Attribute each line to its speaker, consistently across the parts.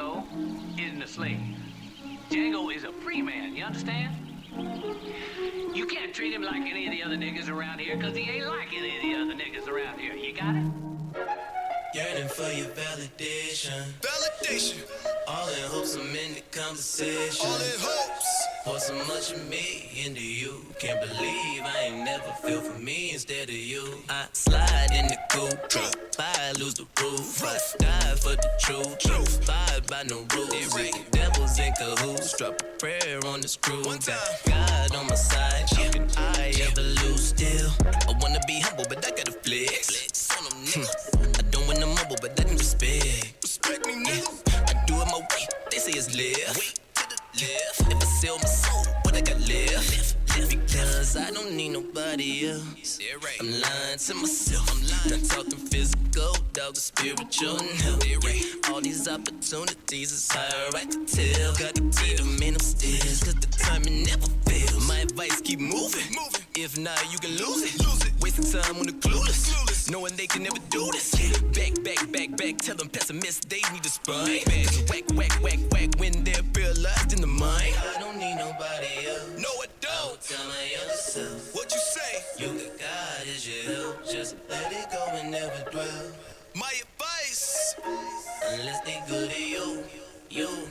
Speaker 1: Django isn't a slave. Django is a free man, you understand? You can't treat him like any of the other niggas around here, cause he ain't like any of the other niggas around here. You got it?
Speaker 2: Yearning for your validation. Validation. All in hopes I'm in the conversation. All in hopes. Pour so much of me into you. Can't believe I ain't never feel for me instead of you. I slide in the coupe. Fire, lose the roof. I die for the truth. Fired by no rules. Devils in cahoots. Drop a prayer on the screw. Got God on my side. How can I ever lose still? I wanna be humble, but I gotta flex. On them niggas. I don't wanna mumble, but I can respect. Respect me, nigga. I do it my way. They say it's left. Left. If I sell my soul, what I got left? Because I don't need nobody else. I'm lying to myself. Not talking physical, dog, spiritual. No. All these opportunities is higher, I can tell. Got to be the man upstairs, cause the timing never fails. My advice, keep moving. If not, you can lose it. Wasting time on the clueless. Knowing they can never do this. Back. Tell them pessimists they need to spine. Whack when they're paralyzed in the mind. I don't need nobody else. No, I don't. I would tell my younger self. What you say? You got God as your help. Just let it go and never dwell. My advice. Unless they good to you.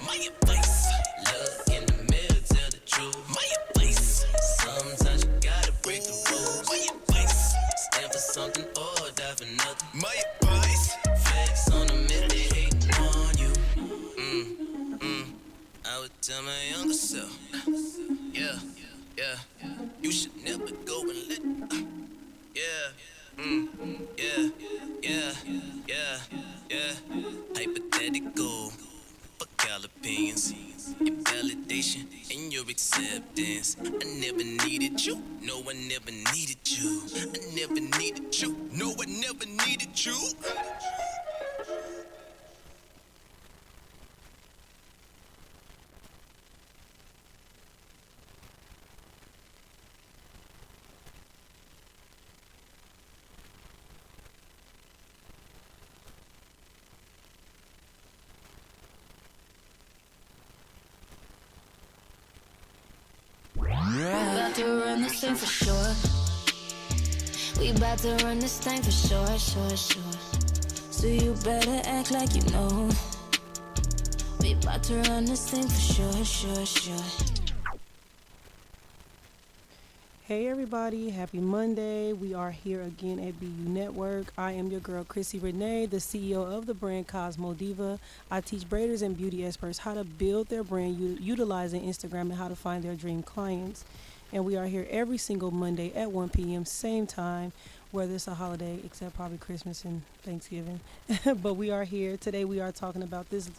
Speaker 2: My advice. Look in the mirror, tell the truth. My advice. Sometimes you gotta break the rules. My advice. Stand for something or die for nothing. My advice. Flex on them if they hating on you. I would tell my younger self. Yeah. You should never go and let. Hypothetical. Fuck all opinions. Your validation and your acceptance. I never needed you. No, I never needed you. I never needed you. No, I never needed you.
Speaker 3: About to run this thing for sure. We about to run this thing for sure. So you better act like you know. We about to run this thing for sure.
Speaker 4: Hey everybody, happy Monday. We are here again at BU Network. I am your girl Chrissy Renee, the CEO of the brand Cosmo Diva. I teach braiders and beauty experts how to build their brand utilizing Instagram and how to find their dream clients. And we are here every single Monday at 1 p.m. same time, whether it's a holiday, except probably Christmas and Thanksgiving. But we are here. Today we are talking about this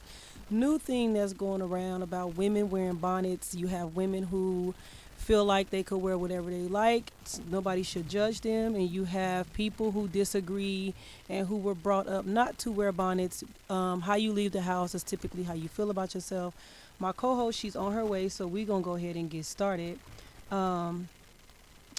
Speaker 4: new thing that's going around about women wearing bonnets. You have women who feel like they could wear whatever they like. Nobody should judge them. And you have people who disagree and who were brought up not to wear bonnets. How you leave the house is typically how you feel about yourself. My co-host, she's on her way, so we're going to go ahead and get started. And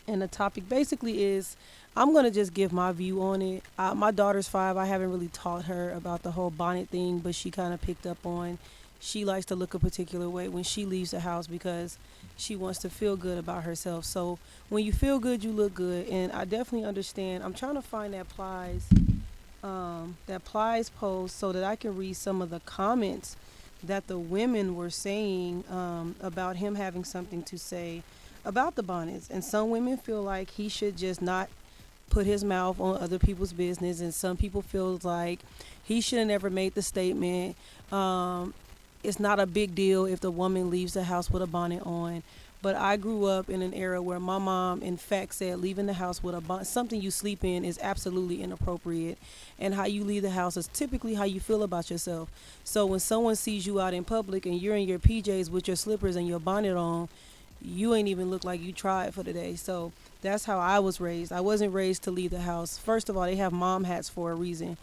Speaker 4: the topic basically is, I'm going to just give my view on it. My daughter's 5. I haven't really taught her about the whole bonnet thing, but she kind of picked up on, she likes to look a particular way when she leaves the house because she wants to feel good about herself. So when you feel good, you look good. And I definitely understand. I'm trying to find that Plies post so that I can read some of the comments that the women were saying about him having something to say about the bonnets. And some women feel like he should just not put his mouth on other people's business, and some people feel like he should have never made the statement. It's not a big deal if the woman leaves the house with a bonnet on. But I grew up in an era where my mom, in fact, said leaving the house with a bonnet, something you sleep in, is absolutely inappropriate. And how you leave the house is typically how you feel about yourself. So when someone sees you out in public and you're in your PJs with your slippers and your bonnet on, you ain't even look like you tried for the day. So that's how I was raised. I wasn't raised to leave the house. First of all, they have mom hats for a reason.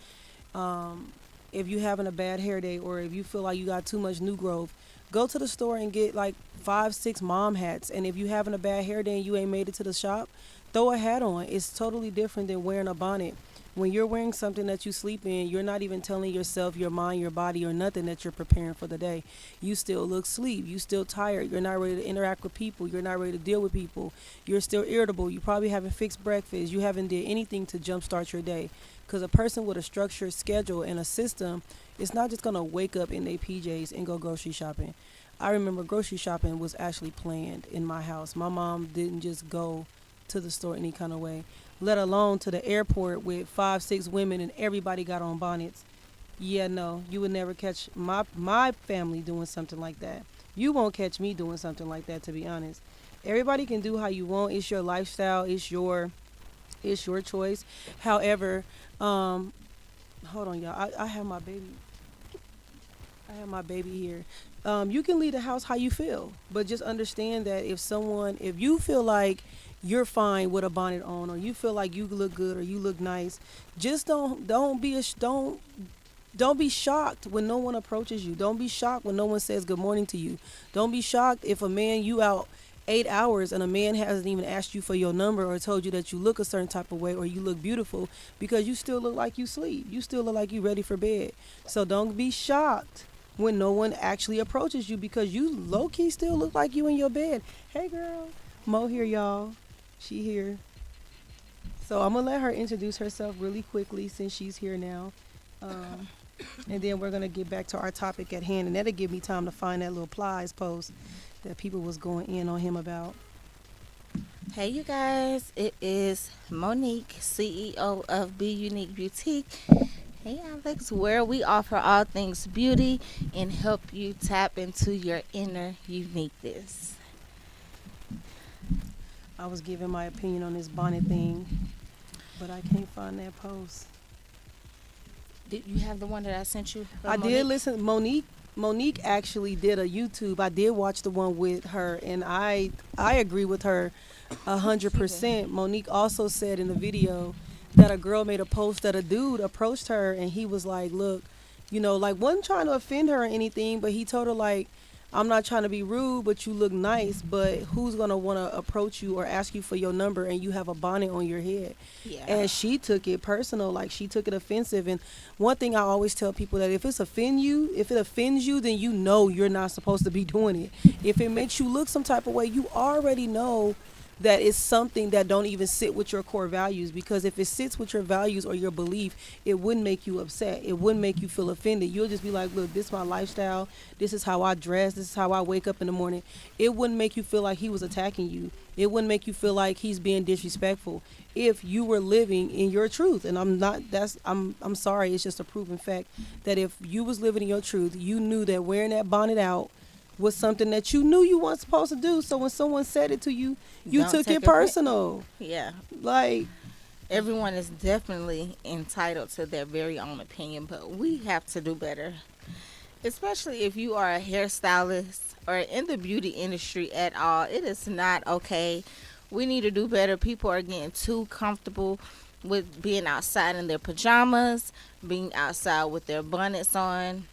Speaker 4: If you're having a bad hair day or if you feel like you got too much new growth, go to the store and get like 5-6 mom hats. And if you're having a bad hair day and you ain't made it to the shop, throw a hat on. It's totally different than wearing a bonnet. When you're wearing something that you sleep in, you're not even telling yourself, your mind, your body, or nothing that you're preparing for the day. You still look sleep. You still tired. You're not ready to interact with people. You're not ready to deal with people. You're still irritable. You probably haven't fixed breakfast. You haven't did anything to jumpstart your day. Because a person with a structured schedule and a system is not just going to wake up in their PJs and go grocery shopping. I remember grocery shopping was actually planned in my house. My mom didn't just go to the store any kind of way, let alone to the airport with 5, 6 women and everybody got on bonnets. Yeah, no, you would never catch my family doing something like that. You won't catch me doing something like that, to be honest. Everybody can do how you want. It's your lifestyle. It's your choice. However, hold on, y'all. I have my baby. I have my baby here. You can leave the house how you feel, but just understand that if you feel like you're fine with a bonnet on, or you feel like you look good or you look nice, just don't be shocked when no one approaches you. Don't be shocked when no one says good morning to you. Don't be shocked if you out 8 hours and a man hasn't even asked you for your number or told you that you look a certain type of way or you look beautiful, because you still look like you sleep. You still look like you ready for bed. So don't be shocked when no one actually approaches you, because you low-key still look like you in your bed. Hey girl, Mo here, y'all. She here. So I'm gonna let her introduce herself really quickly since she's here now, and then we're gonna get back to our topic at hand, and that'll give me time to find that little Plies post that people was going in on him about.
Speaker 5: Hey, you guys, it is Monique, CEO of Be Unique Boutique. Hey, Alex, where we offer all things beauty and help you tap into your inner uniqueness.
Speaker 4: I was giving my opinion on this bonnet thing, but I can't find that post.
Speaker 5: Did you have the one that I sent you?
Speaker 4: I did listen. Monique actually did a YouTube. I did watch the one with her, and I agree with her 100%. Monique also said in the video that a girl made a post that a dude approached her, and he was like, look, like, wasn't trying to offend her or anything, but he told her, like, I'm not trying to be rude, but you look nice, but who's going to want to approach you or ask you for your number and you have a bonnet on your head?
Speaker 5: Yeah.
Speaker 4: And she took it personal, like she took it offensive. And one thing I always tell people, that if it offends you, then you know you're not supposed to be doing it. If it makes you look some type of way, you already know that it's something that don't even sit with your core values, because if it sits with your values or your belief, it wouldn't make you upset. It wouldn't make you feel offended. You'll just be like, look, this is my lifestyle. This is how I dress. This is how I wake up in the morning. It wouldn't make you feel like he was attacking you. It wouldn't make you feel like he's being disrespectful if you were living in your truth. And I'm sorry, it's just a proven fact that if you was living in your truth, you knew that wearing that bonnet out was something that you knew you weren't supposed to do. So when someone said it to you, you took it personal.
Speaker 5: Yeah.
Speaker 4: Like,
Speaker 5: everyone is definitely entitled to their very own opinion, but we have to do better. Especially if you are a hairstylist or in the beauty industry at all. It is not okay. We need to do better. People are getting too comfortable with being outside in their pajamas, being outside with their bonnets on.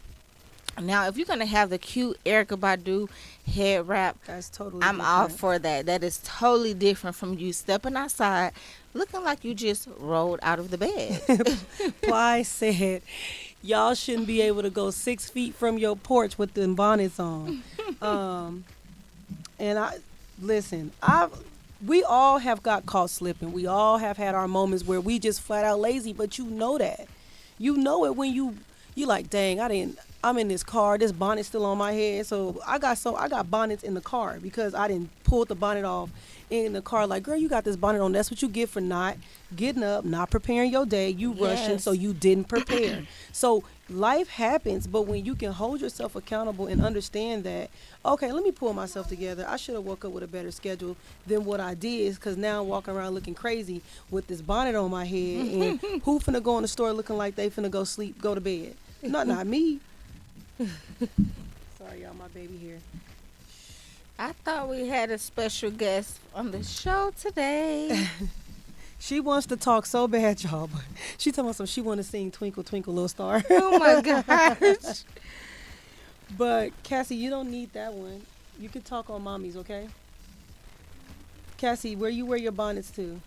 Speaker 5: Now, if you're going to have the cute Erykah Badu head wrap,
Speaker 4: that's totally
Speaker 5: I'm
Speaker 4: different.
Speaker 5: all for that. That is totally different from you stepping outside looking like you just rolled out of the bed.
Speaker 4: Ply said, y'all shouldn't be able to go 6 feet from your porch with them bonnets on. And we all have got caught slipping. We all have had our moments where we just flat out lazy, but you know that. You know it when you like, dang, I'm in this car, this bonnet's still on my head. So I got bonnets in the car because I didn't pull the bonnet off in the car. Like, girl, you got this bonnet on. That's what you get for not getting up, not preparing your day. You rushing, so you didn't prepare. So life happens, but when you can hold yourself accountable and understand that, okay, let me pull myself together. I should have woke up with a better schedule than what I did, because now I'm walking around looking crazy with this bonnet on my head. And who finna go in the store looking like they finna go to bed? Not me. Sorry, y'all, my baby here.
Speaker 5: I thought we had a special guest on the show today.
Speaker 4: She wants to talk so bad, y'all, but she talking about she want to sing Twinkle, Twinkle, Little Star.
Speaker 5: Oh, my gosh.
Speaker 4: But, Cassie, you don't need that one. You can talk on Mommy's, okay? Cassie, where you wear your bonnets to?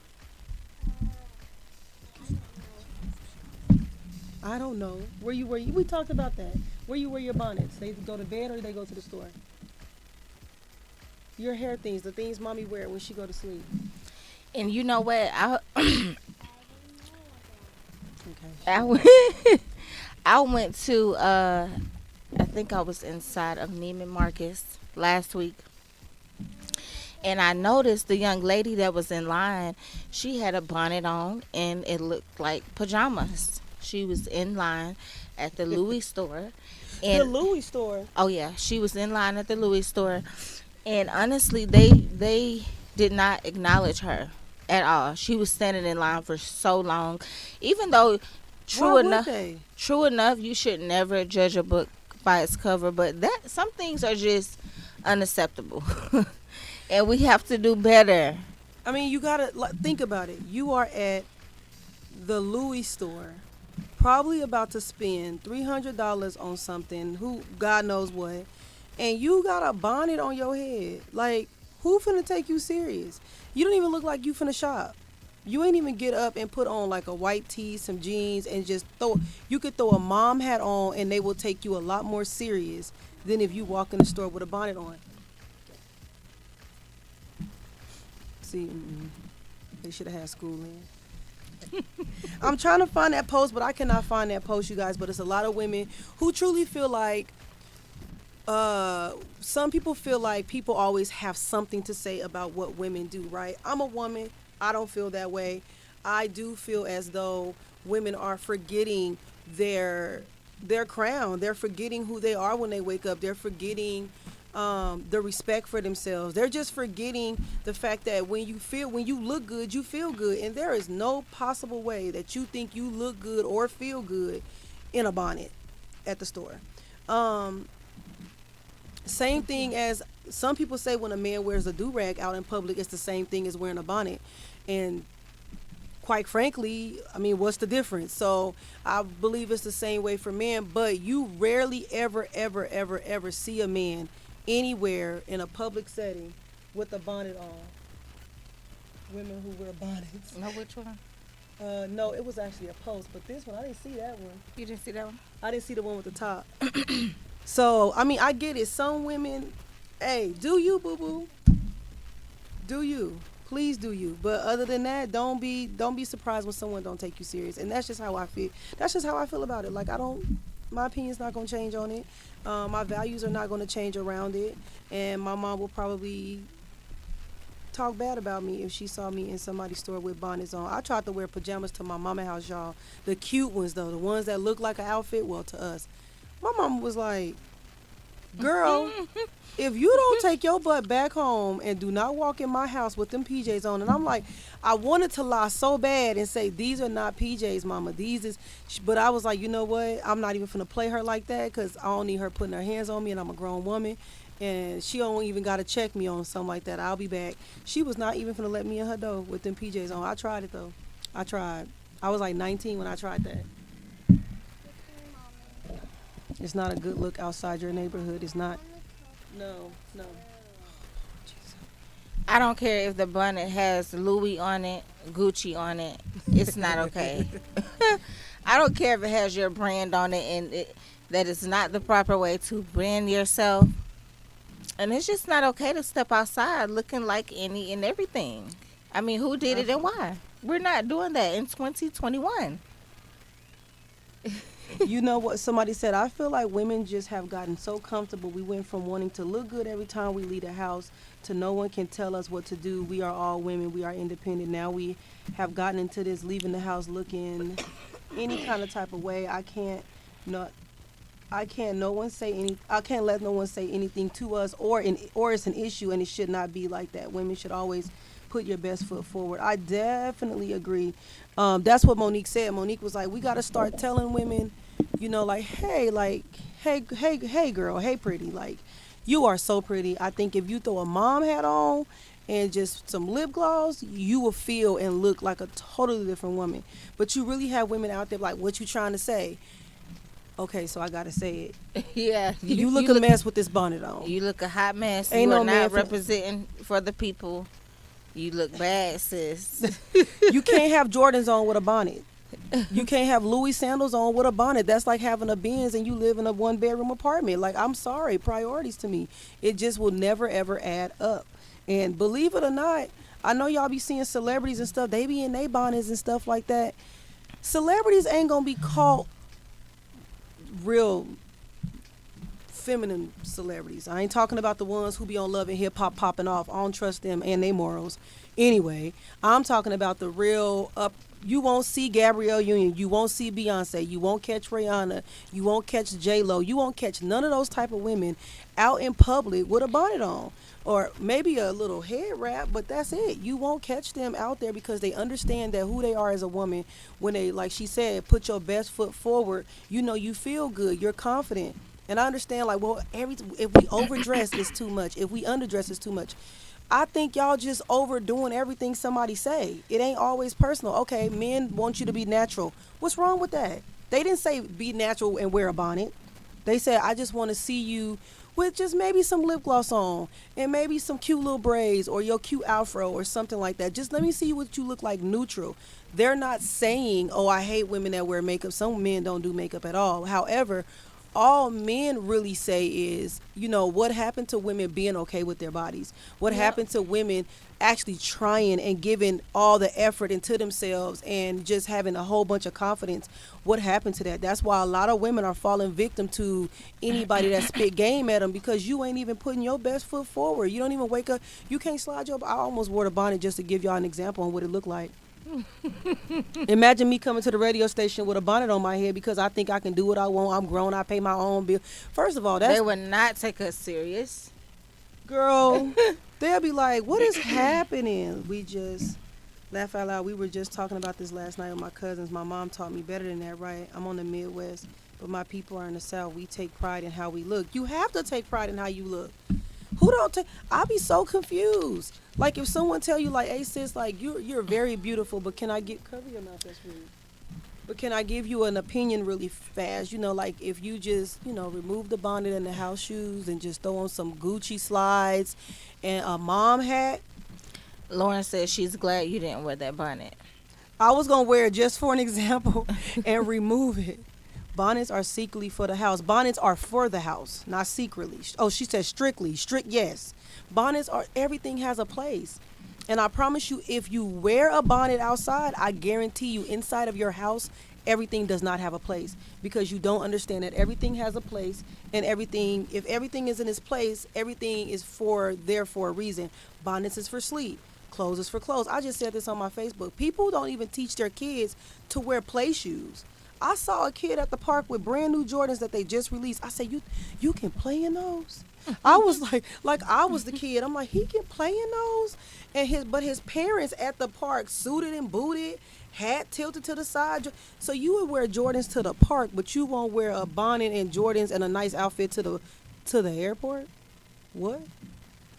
Speaker 4: I don't know. Where you we talked about that. Where you wear your bonnets? They go to bed or they go to the store? Your hair things, the things mommy wear when she go to sleep.
Speaker 5: And you know what?
Speaker 4: Okay.
Speaker 5: I went, I went to I think I was inside of Neiman Marcus last week, and I noticed the young lady that was in line. She had a bonnet on, and it looked like pajamas. She was in line at the Louis store,
Speaker 4: The
Speaker 5: and
Speaker 4: Louis store.
Speaker 5: oh yeah, she was in line at the Louis store, and honestly, they did not acknowledge her at all. She was standing in line for so long, even though true
Speaker 4: Why
Speaker 5: enough.
Speaker 4: would they?
Speaker 5: True enough, you should never judge a book by its cover, but that some things are just unacceptable, and we have to do better.
Speaker 4: I mean, you gotta think about it. You are at the Louis store, probably about to spend $300 on something, who God knows what, and you got a bonnet on your head. Like, who finna take you serious? You don't even look like you finna shop. You ain't even get up and put on like a white tee, some jeans, and just throw. You could throw a mom hat on, and they will take you a lot more serious than if you walk in the store with a bonnet on. See, they should have had school in. I'm trying to find that post, but I cannot find that post, you guys. But it's a lot of women who truly feel like, some people feel like people always have something to say about what women do, right? I'm a woman. I don't feel that way. I do feel as though women are forgetting their crown. They're forgetting who they are when they wake up. They're forgetting the respect for themselves. They're just forgetting the fact that when you look good, you feel good, and there is no possible way that you think you look good or feel good in a bonnet at the store. Same thing as some people say when a man wears a do-rag out in public, it's the same thing as wearing a bonnet. And quite frankly, I mean, what's the difference? So I believe it's the same way for men, but you rarely ever, ever, ever, ever see a man anywhere in a public setting with a bonnet on. Women who wear bonnets.
Speaker 5: Know which one?
Speaker 4: No, it was actually a post, but this one, I didn't see that one.
Speaker 5: You didn't see that one?
Speaker 4: I didn't see the one with the top. So, I mean, I get it. Some women, hey, do you, boo-boo? Do you. Please do you. But other than that, don't be surprised when someone don't take you serious. And that's just how I feel. That's just how I feel about it. Like, my opinion's not going to change on it. My values are not going to change around it. And my mom will probably talk bad about me if she saw me in somebody's store with bonnets on. I tried to wear pajamas to my mama house, y'all. The cute ones, though. The ones that look like an outfit, well, to us. My mama was like, girl, if you don't take your butt back home and do not walk in my house with them PJs on. And I'm like, I wanted to lie so bad and say, these are not PJs, mama. These is, but I was like, you know what? I'm not even finna play her like that because I don't need her putting her hands on me, and I'm a grown woman. And she don't even got to check me on something like that. I'll be back. She was not even finna let me in her door with them PJs on. I tried it, though. I tried. I was like 19 when I tried that. It's not a good look outside your neighborhood. It's not. No.
Speaker 5: I don't care if the bonnet has Louis on it, Gucci on it. It's not okay. I don't care if it has your brand on it, and that is not the proper way to brand yourself. And it's just not okay to step outside looking like any and everything. I mean, who did it and why? We're not doing that in 2021.
Speaker 4: You know what somebody said? I feel like women just have gotten so comfortable. We went from wanting to look good every time we leave the house to no one can tell us what to do. We are all women. We are independent. Now we have gotten into this leaving the house looking any kind of type of way. I can't let no one say anything to us or it's an issue, and it should not be like that. Women should always put your best foot forward. I definitely agree. That's what Monique said. Monique was like, we got to start telling women, like, hey, girl, hey, pretty, like, you are so pretty. I think if you throw a mom hat on and just some lip gloss, you will feel and look like a totally different woman. But you really have women out there like, what you trying to say? Okay, so I gotta say it.
Speaker 5: Yeah,
Speaker 4: You look a mess with this bonnet on.
Speaker 5: You look a hot mess.
Speaker 4: Ain't
Speaker 5: You
Speaker 4: no
Speaker 5: are
Speaker 4: man
Speaker 5: not
Speaker 4: for-
Speaker 5: representing for the people. You look bad, sis.
Speaker 4: You can't have Jordans on with a bonnet. You can't have Louis sandals on with a bonnet. That's like having a Benz and you live in a 1-bedroom apartment. Like, I'm sorry, priorities to me. It just will never ever add up. And believe it or not, I know y'all be seeing celebrities and stuff. They be in their bonnets and stuff like that. Celebrities ain't gonna be caught real feminine celebrities. I ain't talking about the ones who be on Love and Hip Hop popping off. I don't trust them and their morals. Anyway, I'm talking about the real up. You won't see Gabrielle Union. You won't see Beyonce. You won't catch Rihanna. You won't catch J-Lo. You won't catch none of those type of women out in public with a bonnet on. Or maybe a little head wrap, but that's it. You won't catch them out there because they understand that who they are as a woman. When they, like she said, put your best foot forward, you know you feel good. You're confident. And I understand, like, well, if we overdress, it's too much. If we underdress, it's too much. I think y'all just overdoing everything somebody say. It ain't always personal. Okay, men want you to be natural. What's wrong with that? They didn't say be natural and wear a bonnet. They said, I just want to see you with just maybe some lip gloss on and maybe some cute little braids or your cute afro or something like that. Just let me see what you look like neutral. They're not saying, oh, I hate women that wear makeup. Some men don't do makeup at all. However, all men really say is, you know, what happened to women being okay with their bodies? What happened to women actually trying and giving all the effort into themselves and just having a whole bunch of confidence? What happened to that? That's why a lot of women are falling victim to anybody that spit game at them, because you ain't even putting your best foot forward. You don't even wake up. You can't slide your. I almost wore the bonnet just to give y'all an example on what it looked like. Imagine me coming to the radio station with a bonnet on my head because I think I can do what I want. I'm grown. I pay my own bill. First of all, that's...
Speaker 5: They would not take us serious.
Speaker 4: Girl, they'll be like, what is happening? We just laugh out loud. We were just talking about this last night with my cousins. My mom taught me better than that, right? I'm on the Midwest, but my people are in the South. We take pride in how we look. You have to take pride in how you look. Who don't take? I'll be so confused. Like, if someone tell you, like, hey sis, like, you're very beautiful, but can I get... Cover your mouth, that's rude. But can I give you an opinion really fast? You know, like, if you just, you know, remove the bonnet and the house shoes and just throw on some Gucci slides and a mom hat.
Speaker 5: Lauren says she's glad you didn't wear that bonnet.
Speaker 4: I was going to wear it just for an example and remove it. Bonnets are secretly for the house. Bonnets are for the house, not secretly. Oh, she said strictly. Strict, yes. Bonnets are, everything has a place. And I promise you, if you wear a bonnet outside, I guarantee you inside of your house, everything does not have a place, because you don't understand that everything has a place, and everything, if everything is in its place, everything is there for a reason. Bonnets is for sleep. Clothes is for clothes. I just said this on my Facebook. People don't even teach their kids to wear play shoes. I saw a kid at the park with brand new Jordans that they just released. I said, you can play in those? I was like I was the kid. I'm like, he can play in those? And his parents at the park, suited and booted, hat tilted to the side. So you would wear Jordans to the park, but you won't wear a bonnet and Jordans and a nice outfit to the airport? What?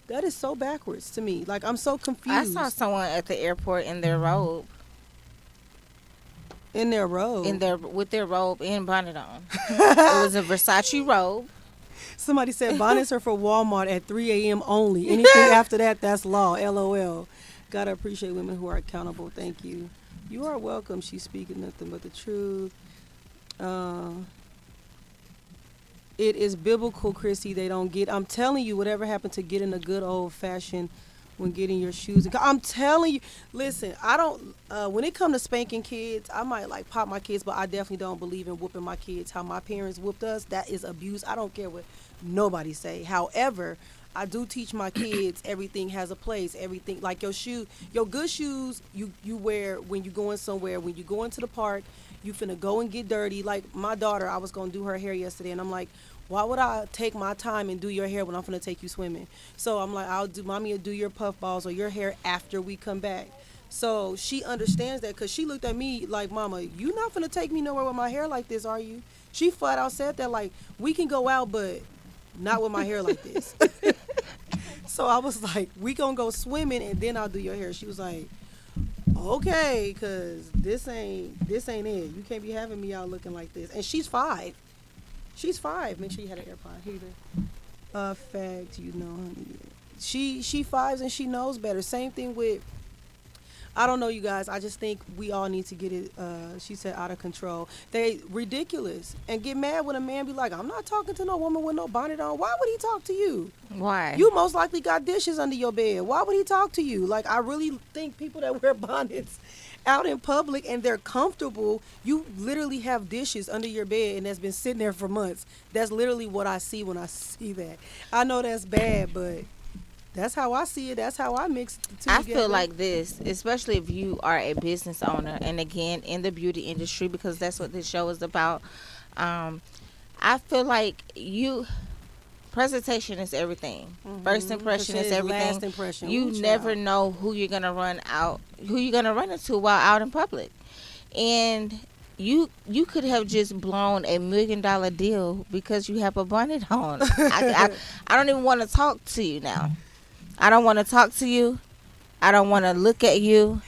Speaker 4: That is so backwards to me. Like, I'm so confused.
Speaker 5: I saw someone at the airport in their robe.
Speaker 4: In their robe?
Speaker 5: With their robe and bonnet on. It was a Versace robe.
Speaker 4: Somebody said bonnets are for Walmart at 3 a.m. only. Anything after that, that's law. LOL. Gotta appreciate women who are accountable. Thank you. You are welcome. She's speaking nothing but the truth. It is biblical, Chrissy. They don't get. I'm telling you, whatever happened to getting a good old fashioned when getting your shoes. I'm telling you. Listen, I don't. When it comes to spanking kids, I might like pop my kids, but I definitely don't believe in whooping my kids. How my parents whooped us, that is abuse. I don't care what nobody say. However, I do teach my kids everything has a place. Everything, like your good shoes you wear when you going somewhere. When you go into the park, you finna go and get dirty. Like my daughter, I was gonna do her hair yesterday, and I'm like, why would I take my time and do your hair when I'm finna take you swimming? So I'm like, mommy will do your puff balls or your hair after we come back. So she understands that, because she looked at me like, mama, you not finna take me nowhere with my hair like this, are you? She flat out said that, like, we can go out, but not with my hair like this. So I was like, we gonna go swimming and then I'll do your hair. She was like, okay, because this ain't it. You can't be having me out looking like this. And she's 5. She's 5. Make sure you had an AirPod. Here you go. Fact, you know, honey. She 5 and she knows better. Same thing with I don't know, you guys. I just think we all need to get it. She said out of control. They ridiculous and get mad when a man be like, "I'm not talking to no woman with no bonnet on." Why would he talk to you?
Speaker 5: Why?
Speaker 4: You most likely got dishes under your bed. Why would he talk to you? Like, I really think people that wear bonnets out in public and they're comfortable, you literally have dishes under your bed and that's been sitting there for months. That's literally what I see when I see that. I know that's bad, but that's how I see it. That's how I mix the two
Speaker 5: I
Speaker 4: together.
Speaker 5: feel like this, especially if you are a business owner, and again in the beauty industry, because that's what this show is about. I feel like presentation is everything. First impression is everything.
Speaker 4: Last impression.
Speaker 5: You
Speaker 4: Ooh,
Speaker 5: never
Speaker 4: child.
Speaker 5: know who you're gonna run into while out in public, and you could have just blown $1 million deal because you have a bonnet on. I don't even want to talk to you now. I don't want to talk to you. I don't want to look at you.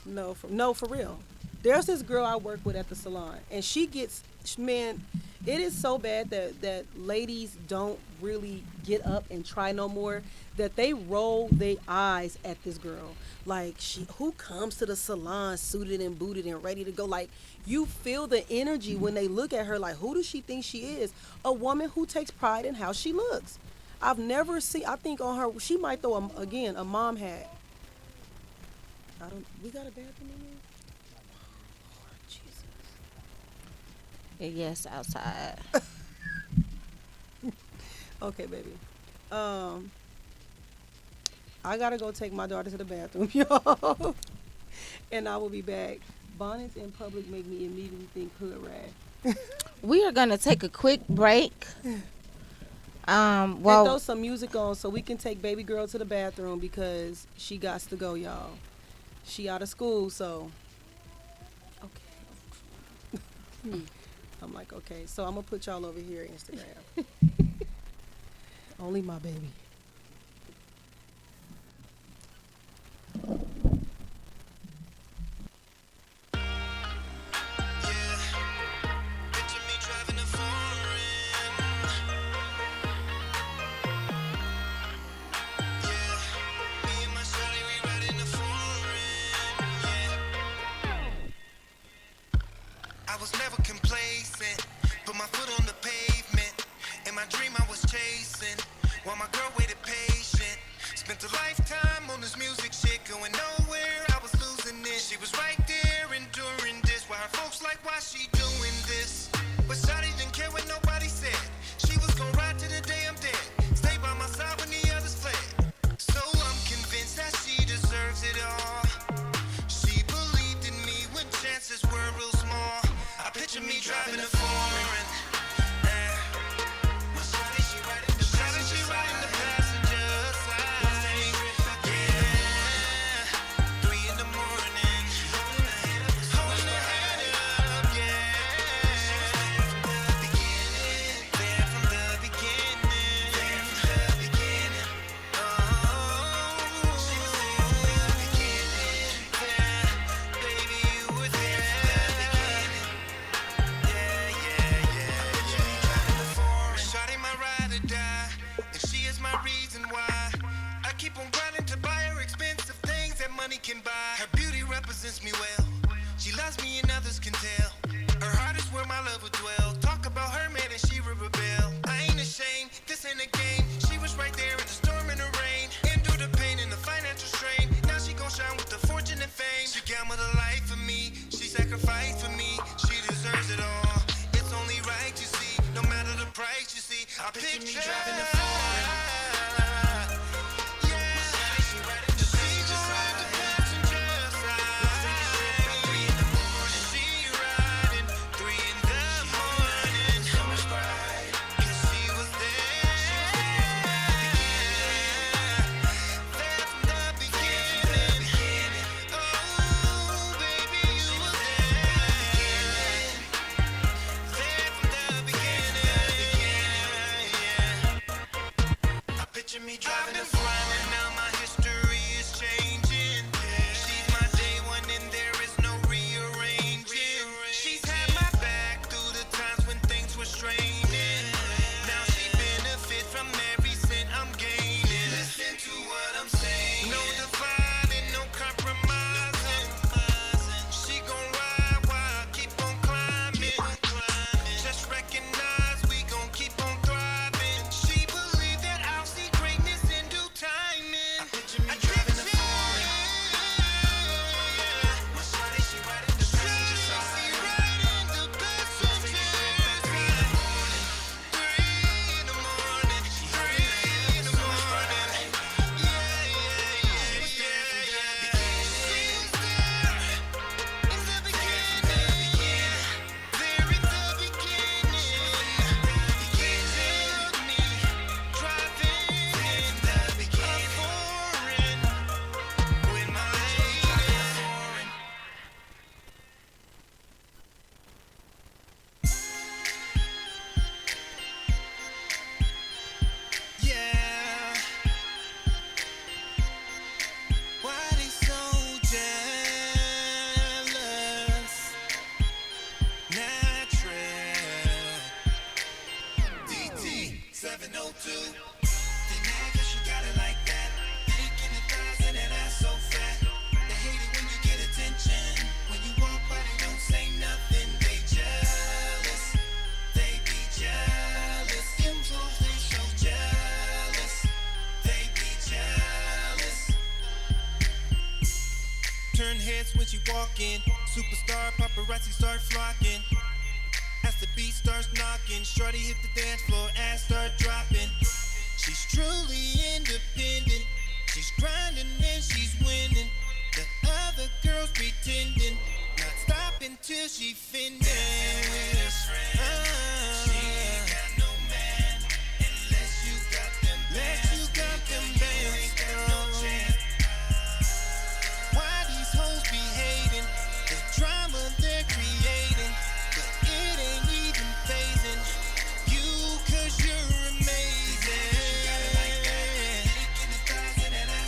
Speaker 4: No, for real. There's this girl I work with at the salon, and she gets, man, it is so bad that ladies don't really get up and try no more, that they roll their eyes at this girl. Like, who comes to the salon suited and booted and ready to go? Like, you feel the energy when they look at her, like, who does she think she is? A woman who takes pride in how she looks. I've never seen, I think on her, she might throw, a mom hat. We got a bathroom in here? Lord Jesus.
Speaker 5: Yes, outside.
Speaker 4: Okay, baby. I gotta go take my daughter to the bathroom, y'all. And I will be back. Bonnets in public make me immediately think hood rat.
Speaker 5: We are gonna take a quick break.
Speaker 4: And throw
Speaker 5: Well,
Speaker 4: some music on so we can take baby girl to the bathroom because she gots to go, y'all. She out of school, so okay. I'm like, okay, so I'm gonna put y'all over here Instagram. Only my baby.
Speaker 2: Picture me driving a foreign. Yeah, me and my shawty, we riding a foreign. Yeah. I was never complacent. Put my foot on the pavement. In my dream, I was chasing. While my girl waited patient. Spent a lifetime on this music shit, going nowhere. I was losing it. She was right there enduring this. Why her folks like, why she doing this? But Shawty didn't care what nobody said. She was gonna ride to the day I'm dead. Stay by my side when the others fled. So I'm convinced that she deserves it all. She believed in me when chances were real small. I picture me driving a foreign. She riding the passenger side. Yeah, 3 in the morning. Holding her head up, yeah. There from the beginning. Oh, baby, you were there. Shawty my ride or die, and she is my reason why. I keep on grinding to buy her expensive things that money can buy. Her beauty represents me well. She loves me and others can tell. Her heart is where my love will dwell. Talk about her man and she will rebel. I ain't ashamed, this ain't a game. She was right there in the storm and the rain. Endure the pain and the financial strain. Now she gon' shine with the fortune and fame. She gambled her life for me. She sacrificed for me. She deserves it all. It's only right, you see. No matter the price, you see. I picture me driving a foreign. turn heads when she walk in. Superstar paparazzi start flocking. As the beat starts knocking, shorty hit the dance floor, ass start dropping. She's truly independent. She's grinding and she's winning. The other girls pretending, not stopping till she finished. She ain't got no man unless you got them bands. Why these hoes be hating? The drama they're creating, but it ain't even phasing you, 'cause you're amazing.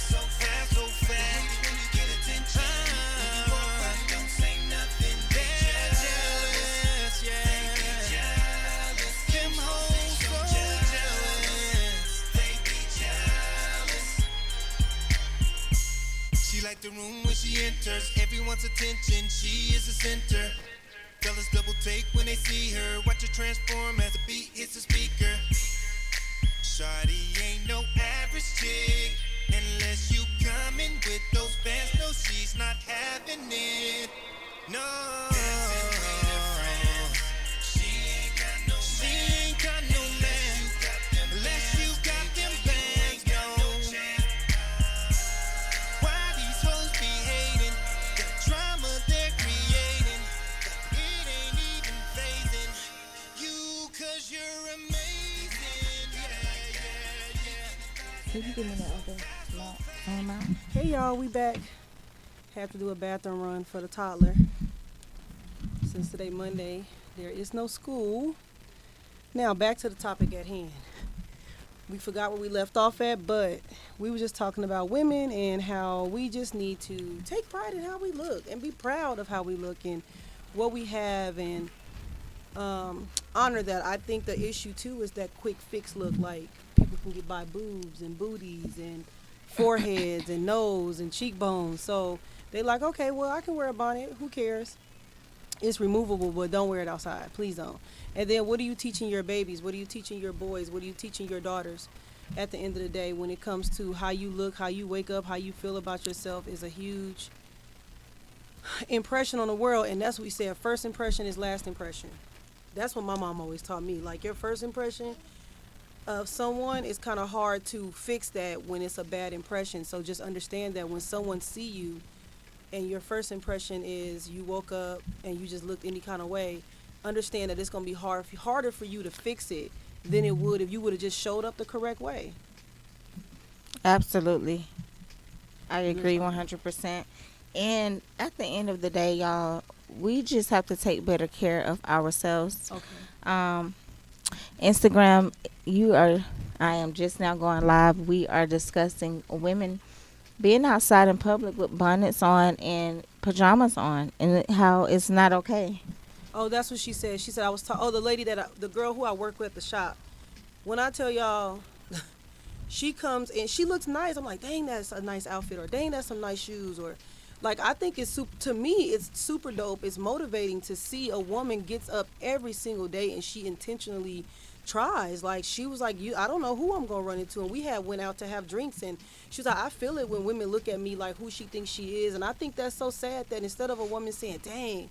Speaker 2: So fast. When you get attention, when you walk by, don't say nothing. They're jealous, yeah. They be jealous. Them hoes so jealous. They be jealous. She like the room when she enters, everyone's attention, she is the center. Fellas double take when they see her, watch her transform as the beat hits the speaker. Shawty ain't no average chick, unless you coming with those bands, no she's not having it. No. She ain't got no man, unless you got them bands, no. Why these hoes be hating? The drama they're creating, it ain't even phasing you, 'cause you're amazing. Yeah.
Speaker 5: Can you give me the other amount?
Speaker 4: Hey y'all, we back. Have to do a bathroom run for the toddler. Since today Monday, there is no school. Now back to the topic at hand. We forgot where we left off at, but we were just talking about women and how we just need to take pride in how we look and be proud of how we look and what we have, and honor that. I think the issue too is that quick fix look. Like people can get by boobs and booties and foreheads and nose and cheekbones, so they like, okay, well, I can wear a bonnet, who cares? It's removable, but don't wear it outside, please don't. And then what are you teaching your babies? What are you teaching your boys? What are you teaching your daughters? At the end of the day, when it comes to how you look, how you wake up, how you feel about yourself is a huge impression on the world. And that's what we said, first impression is last impression. That's what my mom always taught me. Like, your first impression of someone, is kind of hard to fix that when it's a bad impression. So just understand that when someone see you and your first impression is you woke up and you just looked any kind of way, understand that it's going to be harder for you to fix it than it would if you would have just showed up the correct way.
Speaker 5: Absolutely. I agree 100%. And at the end of the day, y'all, we just have to take better care of ourselves.
Speaker 4: Okay.
Speaker 5: Instagram, I am just now going live. We are discussing women being outside in public with bonnets on and pajamas on, and how it's not okay.
Speaker 4: Oh, that's what she said. She said the lady the girl who I work with at the shop. When I tell y'all, she comes and she looks nice. I'm like, dang, that's a nice outfit, or dang, that's some nice shoes, or like, I think to me, it's super dope. It's motivating to see a woman gets up every single day and she intentionally tries. Like, she was like, I don't know who I'm gonna run into, and we went out to have drinks, and she was like, I feel it when women look at me like who she thinks she is. And I think that's so sad that instead of a woman saying, dang,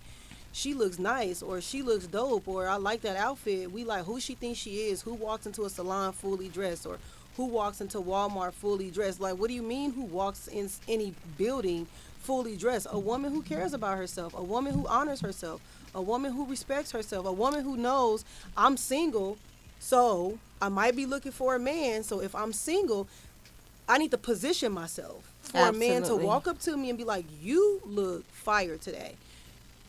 Speaker 4: she looks nice, or she looks dope, or I like that outfit, we like who she thinks she is, who walks into a salon fully dressed, or who walks into Walmart fully dressed. Like, what do you mean who walks in any building fully dressed? A woman who cares about herself, a woman who honors herself, a woman who respects herself, a woman who knows I'm single, so I might be looking for a man. So if I'm single, I need to position myself for a man to walk up to me and be like, you look fire today.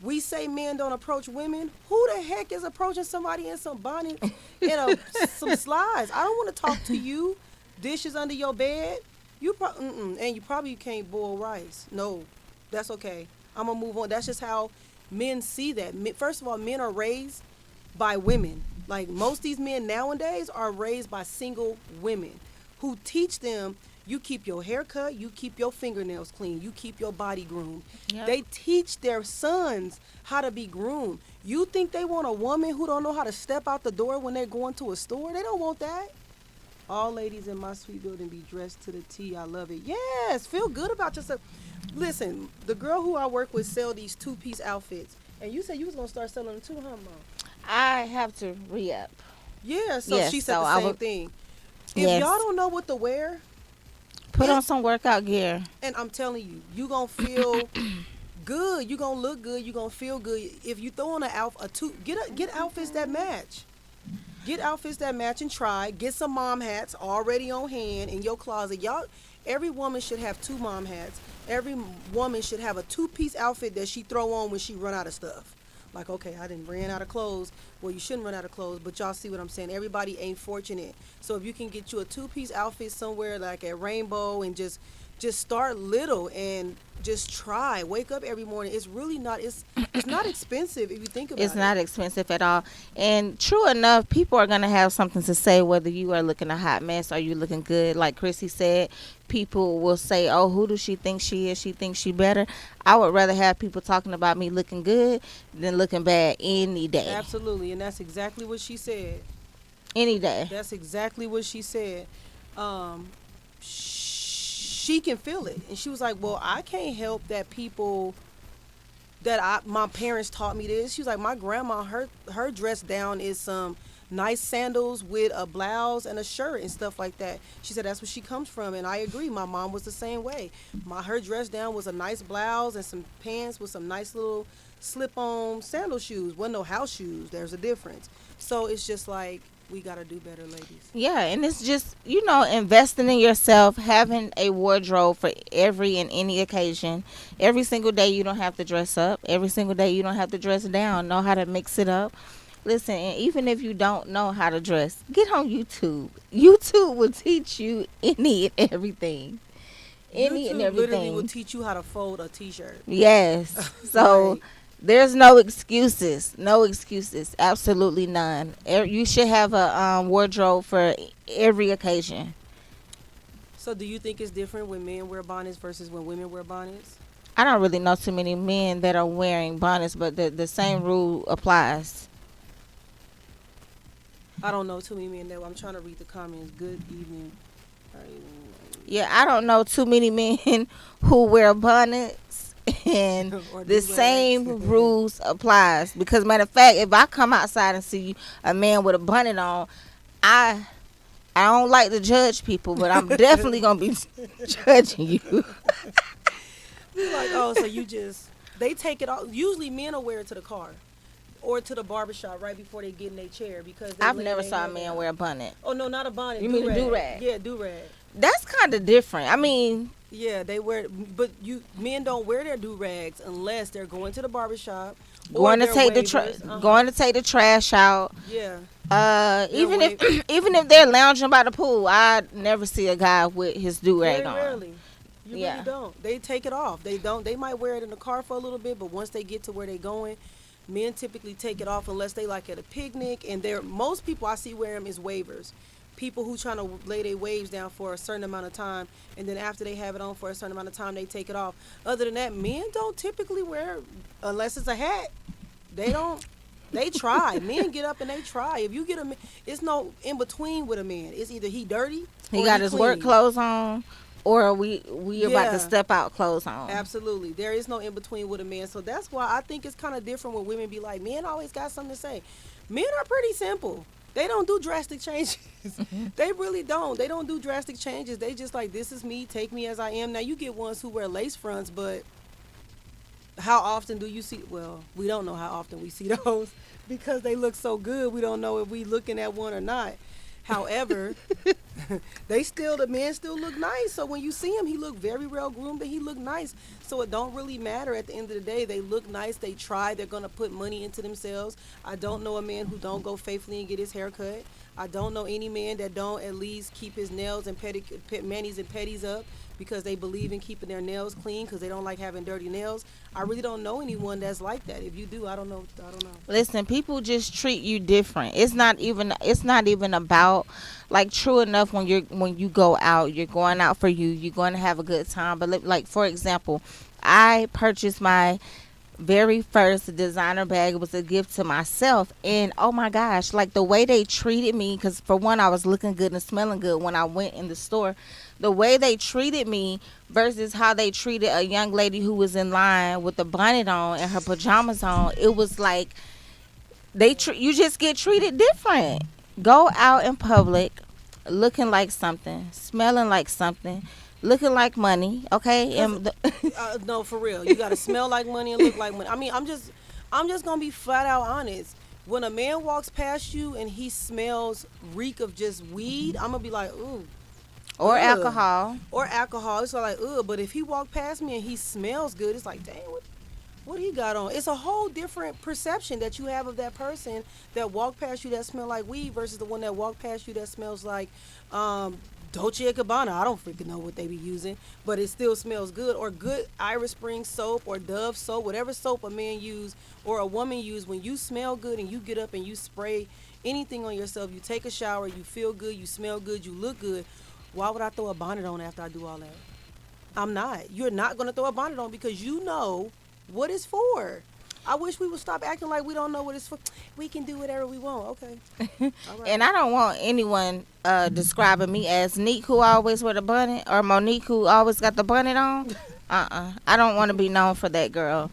Speaker 4: We say men don't approach women. Who the heck is approaching somebody in some bonnet and some slides? I don't want to talk to you. Dishes under your bed. And you probably can't boil rice. No, that's okay. I'm going to move on. That's just how men see that. First of all, men are raised by women. Like, most of these men nowadays are raised by single women who teach them, you keep your hair cut, you keep your fingernails clean, you keep your body groomed. Yep. They teach their sons how to be groomed. You think they want a woman who don't know how to step out the door when they're going to a store? They don't want that. All ladies in my sweet building be dressed to the T. I love it. Yes, feel good about yourself. Listen, the girl who I work with sell these two-piece outfits, and you said you was gonna start selling them too, huh, Mom?
Speaker 5: I have to re-up.
Speaker 4: Yeah, so
Speaker 5: Yes,
Speaker 4: she said
Speaker 5: so
Speaker 4: the
Speaker 5: I
Speaker 4: same
Speaker 5: would-
Speaker 4: thing. If
Speaker 5: Yes.
Speaker 4: y'all don't know what to wear,
Speaker 5: Put on some workout gear.
Speaker 4: and I'm telling you, you gonna feel good. You gonna look good. You gonna feel good. If you throw on get outfits that match. Get outfits that match and try. Get some mom hats already on hand in your closet. Y'all, every woman should have 2 mom hats. Every woman should have a 2-piece outfit that she throw on when she run out of stuff. Like, okay, I didn't ran out of clothes. Well, you shouldn't run out of clothes, but y'all see what I'm saying. Everybody ain't fortunate. So if you can get you a 2-piece outfit somewhere like at Rainbow and just start little and just try. Wake up every morning. It's really not it's not expensive if you think about it.
Speaker 5: It's not expensive at all. And true enough, people are going to have something to say whether you are looking a hot mess or you looking good. Like Chrissy said, people will say, oh, who does she think she is? She thinks she better. I would rather have people talking about me looking good than looking bad any day.
Speaker 4: Absolutely, and that's exactly what she said.
Speaker 5: Any day.
Speaker 4: That's exactly what she said. She can feel it, and she was like, "Well, I can't help that people my parents taught me this." She was like, "My grandma, her dress down is some nice sandals with a blouse and a shirt and stuff like that." She said that's where she comes from, and I agree. My mom was the same way. Her dress down was a nice blouse and some pants with some nice little slip-on sandal shoes. Wasn't no house shoes. There's a difference. So it's just like we gotta do better, ladies.
Speaker 5: Yeah, and it's just, investing in yourself, having a wardrobe for every and any occasion. Every single day you don't have to dress up. Every single day you don't have to dress down. Know how to mix it up. Listen, and even if you don't know how to dress, get on YouTube. YouTube will teach you any and everything. Any and
Speaker 4: YouTube literally
Speaker 5: everything.
Speaker 4: will teach you how to fold a t-shirt.
Speaker 5: Yes. So
Speaker 4: Right.
Speaker 5: there's no excuses. No excuses. Absolutely none. You should have a wardrobe for every occasion.
Speaker 4: So do you think it's different when men wear bonnets versus when women wear bonnets?
Speaker 5: I don't really know too many men that are wearing bonnets, but the same rule applies.
Speaker 4: I don't know too many men that I'm trying to read the comments. Good evening.
Speaker 5: Yeah, I don't know too many men who wear bonnets, and
Speaker 4: Or
Speaker 5: the
Speaker 4: do-rags.
Speaker 5: same rules applies. Because matter of fact, if I come outside and see a man with a bonnet on, I don't like to judge people, but I'm definitely gonna be judging you.
Speaker 4: Be like, oh, so they take it off. Usually men will wear it to the car or to the barbershop right before they get in their chair because
Speaker 5: I've never saw a man wear a bonnet.
Speaker 4: Oh no, not a bonnet.
Speaker 5: You mean a do-rag?
Speaker 4: Yeah, do-rag.
Speaker 5: That's kind of different. I mean,
Speaker 4: Yeah, they wear, but men don't wear their do-rags unless they're going to the barbershop.
Speaker 5: going to
Speaker 4: they're
Speaker 5: take
Speaker 4: waivers.
Speaker 5: going to take the trash out.
Speaker 4: Yeah.
Speaker 5: Even if they're lounging by the pool, I never see a guy with his do-rag
Speaker 4: Very
Speaker 5: on.
Speaker 4: rarely. You
Speaker 5: Yeah.
Speaker 4: really don't. They take it off. They don't. They might wear it in the car for a little bit, but once they get to where they're going, men typically take it off unless they like at a picnic. And most people I see wear them is waivers. People who trying to lay their waves down for a certain amount of time, and then after they have it on for a certain amount of time, they take it off. Other than that, men don't typically wear unless it's a hat. They don't. They try. Men get up and they try. If you get it's no in between with a man. It's either he dirty.
Speaker 5: He
Speaker 4: or
Speaker 5: got
Speaker 4: he
Speaker 5: his
Speaker 4: clean.
Speaker 5: work clothes on, or we about
Speaker 4: Yeah.
Speaker 5: to step out clothes on.
Speaker 4: Absolutely. There is no in between with a man. So that's why I think it's kind of different when women be like, men always got something to say. Men are pretty simple. They don't do drastic changes. They really don't. They don't do drastic changes. They just like, this is me. Take me as I am. Now, you get ones who wear lace fronts, but how often do you see? Well, we don't know how often we see those because they look so good. We don't know if we looking at one or not. However, the men still look nice. So when you see him, he look very well groomed and he look nice. So it don't really matter at the end of the day. They look nice. They try. They're going to put money into themselves. I don't know a man who don't go faithfully and get his hair cut. I don't know any man that don't at least keep his nails and manis and petties up because they believe in keeping their nails clean because they don't like having dirty nails. I really don't know anyone that's like that. If you do, I don't know.
Speaker 5: Listen, people just treat you different. It's not even about, like, true enough, when you go out, you're going out for you. You're going to have a good time. But like, for example, I purchased my very first designer bag. It was a gift to myself, and oh my gosh, like the way they treated me, because for one, I was looking good and smelling good when I went in the store. The way they treated me versus how they treated a young lady who was in line with the bonnet on and her pajamas on, it was like you just get treated different. Go out in public looking like something, smelling like something, looking like money, okay?
Speaker 4: No, for real. You gotta smell like money and look like money. I mean, I'm just gonna be flat out honest. When a man walks past you and he smells reek of just weed, I'm gonna be like, ooh.
Speaker 5: Or
Speaker 4: ugh.
Speaker 5: alcohol.
Speaker 4: Or alcohol. It's like, ugh. But if he walked past me and he smells good, it's like, dang, what he got on? It's a whole different perception that you have of that person that walked past you that smell like weed versus the one that walked past you that smells like Dolce & Gabbana. I don't freaking know what they be using, but it still smells good. Or good Iris Spring soap or Dove soap, whatever soap a man use or a woman use. When you smell good and you get up and you spray anything on yourself, you take a shower, you feel good, you smell good, you look good. Why would I throw a bonnet on after I do all that? I'm not. You're not going to throw a bonnet on because you know what it's for. I wish we would stop acting like we don't know what it's for. We can do whatever we want. Okay. All right.
Speaker 5: And I don't want anyone describing me as Neek, who always wear the bonnet, or Monique, who always got the bonnet on. I don't want to be known for that, girl.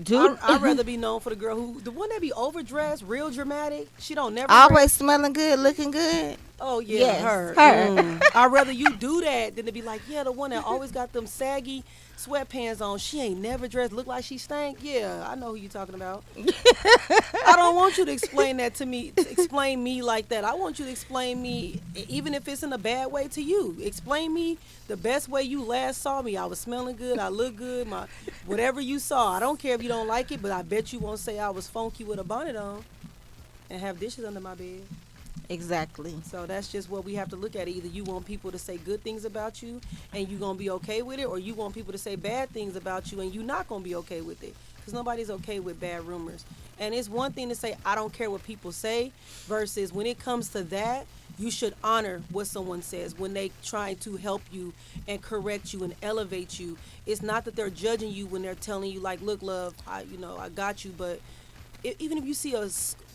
Speaker 5: Dude,
Speaker 4: I'd rather be known for the one that be overdressed, real dramatic. She don't never
Speaker 5: always smelling good, looking good.
Speaker 4: Oh yeah,
Speaker 5: Yes,
Speaker 4: her.
Speaker 5: her.
Speaker 4: I'd rather you do that than to be like, yeah, the one that always got them saggy sweatpants on. She ain't never dressed, look like she stank. Yeah, I know who you talking about. I don't want you to explain that to me. Explain me like that. I want you to explain me, even if it's in a bad way, to you. Explain me the best way you last saw me. I was smelling good. I look good. Whatever you saw. I don't care if you don't like it, but I bet you won't say I was funky with a bonnet on and have dishes under my bed.
Speaker 5: Exactly.
Speaker 4: So that's just what we have to look at. Either you want people to say good things about you and you're going to be okay with it, or you want people to say bad things about you and you're not going to be okay with it. Because nobody's okay with bad rumors. And it's one thing to say, I don't care what people say, versus when it comes to that, you should honor what someone says when they try to help you and correct you and elevate you. It's not that they're judging you when they're telling you, like, look, love, I got you. But even if you see a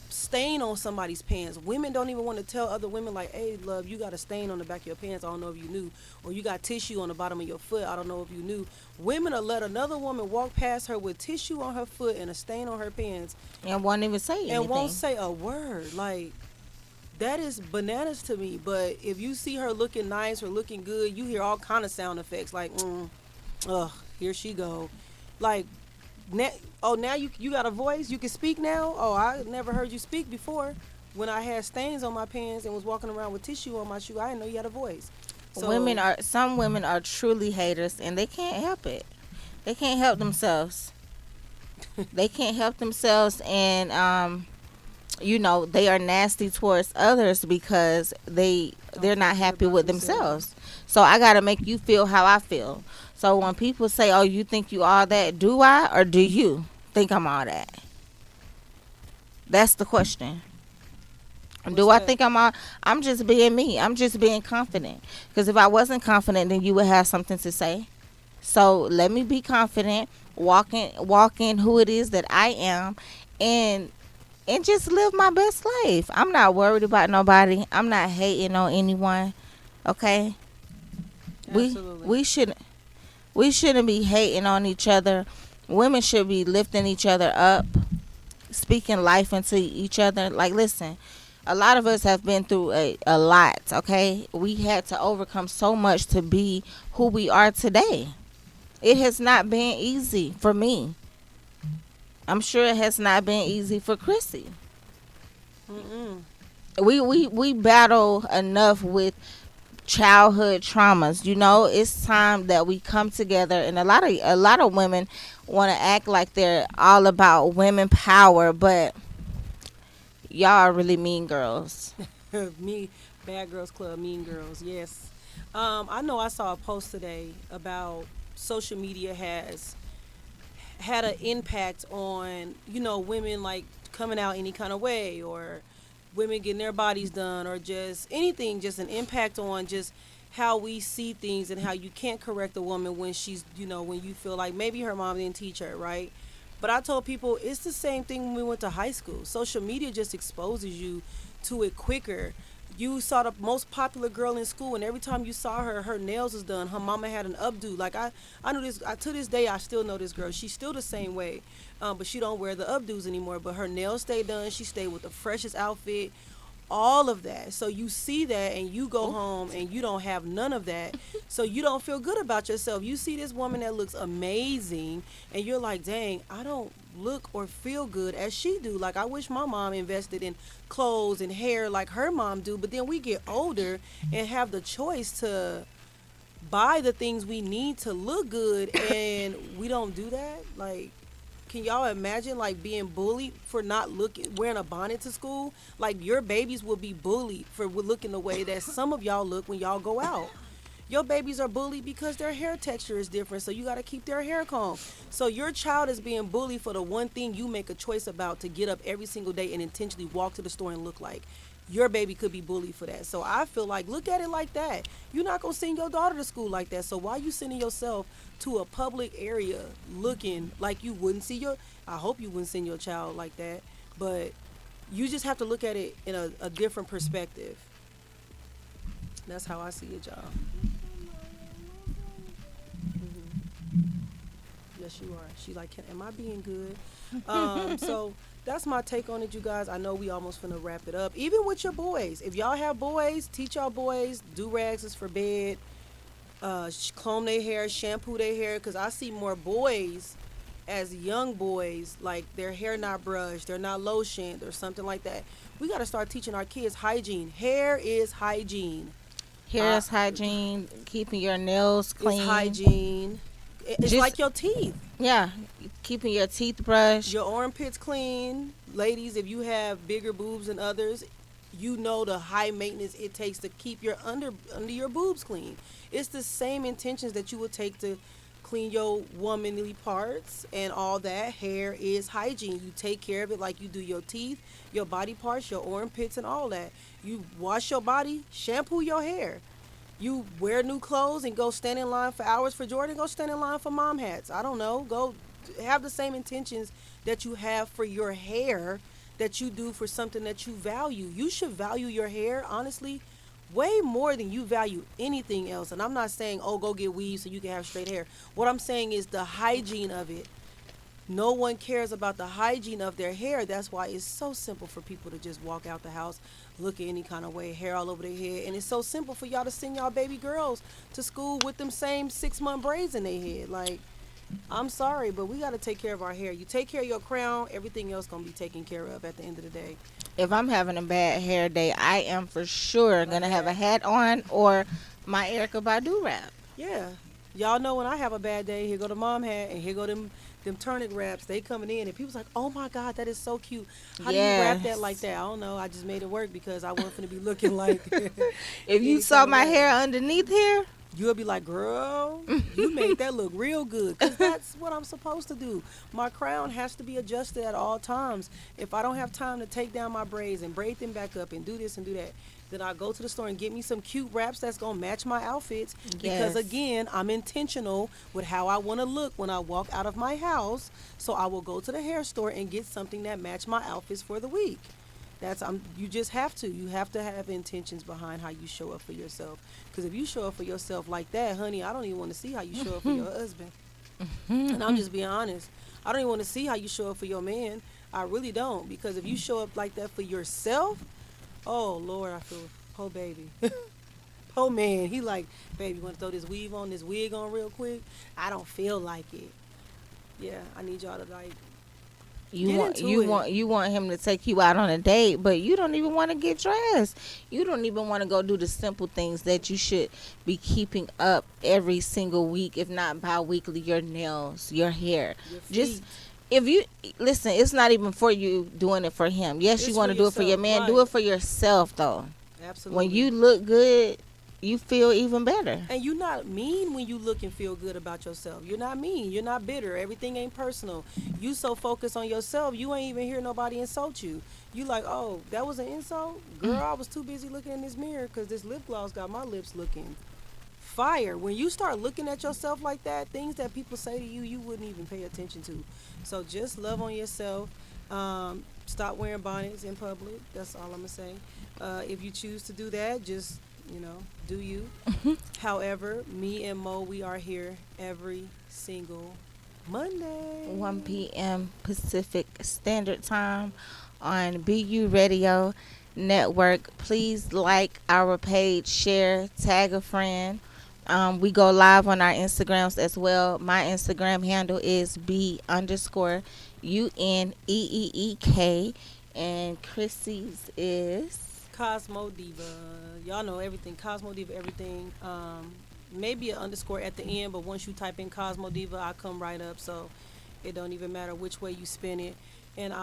Speaker 4: stain on somebody's pants, women don't even want to tell other women, like, hey, love, you got a stain on the back of your pants, I don't know if you knew, or you got tissue on the bottom of your foot, I don't know if you knew. Women will let another woman walk past her with tissue on her foot and a stain on her pants
Speaker 5: And won't even say anything.
Speaker 4: and won't say a word. Like, that is bananas to me. But if you see her looking nice or looking good, you hear all kind of sound effects like, here she go. Like, now you got a voice? You can speak now? Oh, I never heard you speak before. When I had stains on my pants and was walking around with tissue on my shoe, I didn't know you had a voice. So,
Speaker 5: Some women are truly haters, and they can't help it. They can't help themselves. They can't help themselves, and they are nasty towards others because they're not happy with themselves. So I gotta make you feel how I feel. So when people say, "Oh, you think you all that," do I or do you think I'm all that? That's the question. Do I think I'm all? I'm just being me. I'm just being confident. Because if I wasn't confident, then you would have something to say. So let me be confident, walk in who it is that I am, and just live my best life. I'm not worried about nobody. I'm not hating on anyone. Okay.
Speaker 4: Absolutely.
Speaker 5: We shouldn't be hating on each other. Women should be lifting each other up, speaking life into each other. Like, listen, a lot of us have been through a lot, okay? We had to overcome so much to be who we are today. It has not been easy for me. I'm sure it has not been easy for Chrissy.
Speaker 4: Mm-mm.
Speaker 5: We battle enough with childhood traumas. It's time that we come together, and a lot of women want to act like they're all about women power, but y'all are really mean girls.
Speaker 4: Me, Bad Girls Club, Mean Girls, yes. I know I saw a post today about social media has had an impact on, women, like, coming out any kind of way, or women getting their bodies done, or just anything, just an impact on just how we see things and how you can't correct a woman when she's, when you feel like maybe her mom didn't teach her, right? But I told people it's the same thing when we went to high school. Social media just exposes you to it quicker. You saw the most popular girl in school, and every time you saw her, her nails was done. Her mama had an updo. Like I knew this. To this day, I still know this girl. She's still the same way, but she don't wear the updos anymore. But her nails stay done. She stayed with the freshest outfit, all of that. So you see that, and you go home, and you don't have none of that. So you don't feel good about yourself. You see this woman that looks amazing, and you're like, dang, I don't look or feel good as she do. Like, I wish my mom invested in clothes and hair like her mom do. But then we get older and have the choice to buy the things we need to look good, and we don't do that. Like, can y'all imagine like being bullied for not looking wearing a bonnet to school? Like, your babies will be bullied for looking the way that some of y'all look when y'all go out. Your babies are bullied because their hair texture is different, so you got to keep their hair combed. So your child is being bullied for the one thing you make a choice about, to get up every single day and intentionally walk to the store and look like. Your baby could be bullied for that. So I feel like, look at it like that. You're not going to send your daughter to school like that. So why you sending yourself to a public area looking like you wouldn't see your, I hope you wouldn't send your child like that, but you just have to look at it in a different perspective. That's how I see it, y'all. Yes, you are. She like, am I being good? So that's my take on it, you guys. I know we almost finna wrap it up. Even with your boys, if y'all have boys, teach y'all boys, do rags is for bed. Comb their hair, shampoo their hair, because I see more boys as young boys, like their hair not brushed, they're not lotioned or something like that. We got to start teaching our kids hygiene. Hair is hygiene.
Speaker 5: Hair is hygiene, keeping your nails clean.
Speaker 4: It's hygiene. It's
Speaker 5: Just-
Speaker 4: like your teeth.
Speaker 5: Yeah, keeping your teeth brushed.
Speaker 4: Your armpits clean. Ladies, if you have bigger boobs than others, you know the high maintenance it takes to keep your under your boobs clean. It's the same intentions that you would take to clean your womanly parts and all that. Hair is hygiene. You take care of it like you do your teeth, your body parts, your armpits, and all that. You wash your body, shampoo your hair. You wear new clothes and go stand in line for hours for Jordan, go stand in line for mom hats. I don't know. Go have the same intentions that you have for your hair that you do for something that you value. You should value your hair, honestly, way more than you value anything else. And I'm not saying, oh, go get weave so you can have straight hair. What I'm saying is the hygiene of it. No one cares about the hygiene of their hair. That's why it's so simple for people to just walk out the house, look at any kind of way, hair all over their head. And it's so simple for y'all to send y'all baby girls to school with them same 6-month braids in their head. Like, I'm sorry, but we got to take care of our hair. You take care of your crown, everything else going to be taken care of at the end of the day.
Speaker 5: If I'm having a bad hair day, I am for sure going to have a hat on or my Erica Badu wrap.
Speaker 4: Yeah. Y'all know when I have a bad day, here go the mom hat and here go them turnip wraps. They coming in and people's like, oh my God, that is so cute. How do you wrap that like that? I don't know. I just made it work because I wasn't going to be looking like.
Speaker 5: If you saw my hair underneath here,
Speaker 4: you'll be like, girl, you made that look real good, because that's what I'm supposed to do. My crown has to be adjusted at all times. If I don't have time to take down my braids and braid them back up and do this and do that, then I go to the store and get me some cute wraps that's going to match my outfits. Because, again, I'm intentional with how I want to look when I walk out of my house. So I will go to the hair store and get something that match my outfits for the week. You just have to. You have to have intentions behind how you show up for yourself. Because if you show up for yourself like that, honey, I don't even want to see how you show up for your husband. And I'm just being honest. I don't even want to see how you show up for your man. I really don't. Because if you show up like that for yourself, oh, Lord, I feel, poor baby. Poor man. He like, baby, you want to throw this wig on real quick? I don't feel like it. Yeah, I need y'all to like,
Speaker 5: you want him to take you out on a date, but you don't even want to get dressed. You don't even want to go do the simple things that you should be keeping up every single week, if not bi-weekly. Your nails, your hair,
Speaker 4: your feet.
Speaker 5: Just if you listen, it's not even for you doing it for him. Yes, you want to do it for your man.
Speaker 4: Right.
Speaker 5: Do it for yourself, though.
Speaker 4: Absolutely.
Speaker 5: When you look good, you feel even better.
Speaker 4: And you're not mean when you look and feel good about yourself. You're not mean. You're not bitter. Everything ain't personal. You so focused on yourself, you ain't even hear nobody insult you. You like, oh, that was an insult? Girl, I was too busy looking in this mirror because this lip gloss got my lips looking fire. When you start looking at yourself like that, things that people say to you, you wouldn't even pay attention to. So just love on yourself. Stop wearing bonnets in public. That's all I'm going to say. If you choose to do that, just do you. However, me and Mo, we are here every single Monday.
Speaker 5: 1 p.m. Pacific Standard Time on BU Radio Network. Please like our page, share, tag a friend. We go live on our Instagrams as well. My Instagram handle is B underscore UNEEEK, and Chrissy's is
Speaker 4: Cosmo Diva. Y'all know everything. Cosmo Diva, everything. Maybe an underscore at the end, but once you type in Cosmo Diva, I come right up. So it don't even matter which way you spin it. And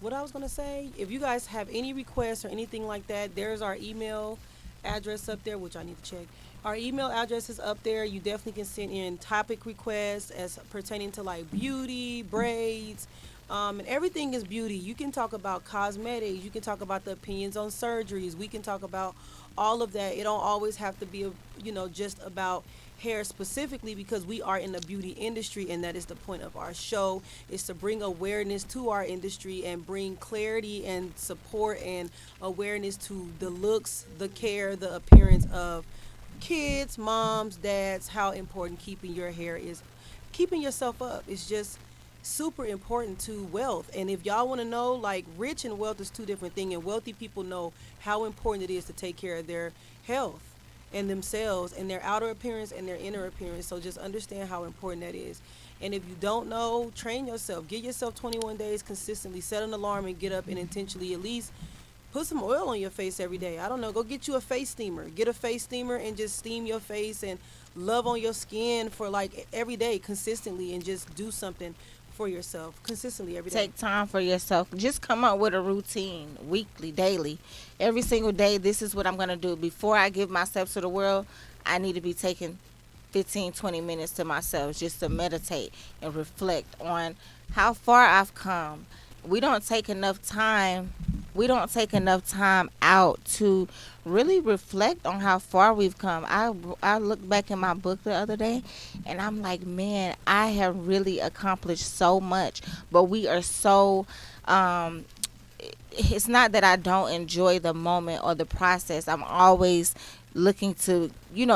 Speaker 4: what I was gonna say, if you guys have any requests or anything like that, there's our email address up there, which I need to check. Our email address is up there. You definitely can send in topic requests as pertaining to like beauty, braids, and everything is beauty. You can talk about cosmetics. You can talk about the opinions on surgeries. We can talk about all of that. It don't always have to be, just about hair specifically, because we are in the beauty industry, and that is the point of our show, is to bring awareness to our industry and bring clarity and support and awareness to the looks, the care, the appearance of kids, moms, dads, how important keeping your hair is. Keeping yourself up is just super important to wealth. And if y'all want to know, like, rich and wealth is two different things, and wealthy people know how important it is to take care of their health and themselves and their outer appearance and their inner appearance. So just understand how important that is. And if you don't know, train yourself. Give yourself 21 days consistently. Set an alarm and get up and intentionally at least put some oil on your face every day. I don't know. Go get you a face steamer. Get a face steamer and just steam your face and love on your skin for like every day consistently, and just do something for yourself consistently every day.
Speaker 5: take time for yourself. Just come up with a routine, weekly, daily, every single day. This is what I'm going to do. Before I give myself to the world, I need to be taking 15, 20 minutes to myself just to meditate and reflect on how far I've come. We don't take enough time. We don't take enough time out to really reflect on how far we've come. I looked back in my book the other day, and I'm like, man, I have really accomplished so much. But we are so it's not that I don't enjoy the moment or the process. I'm always looking to,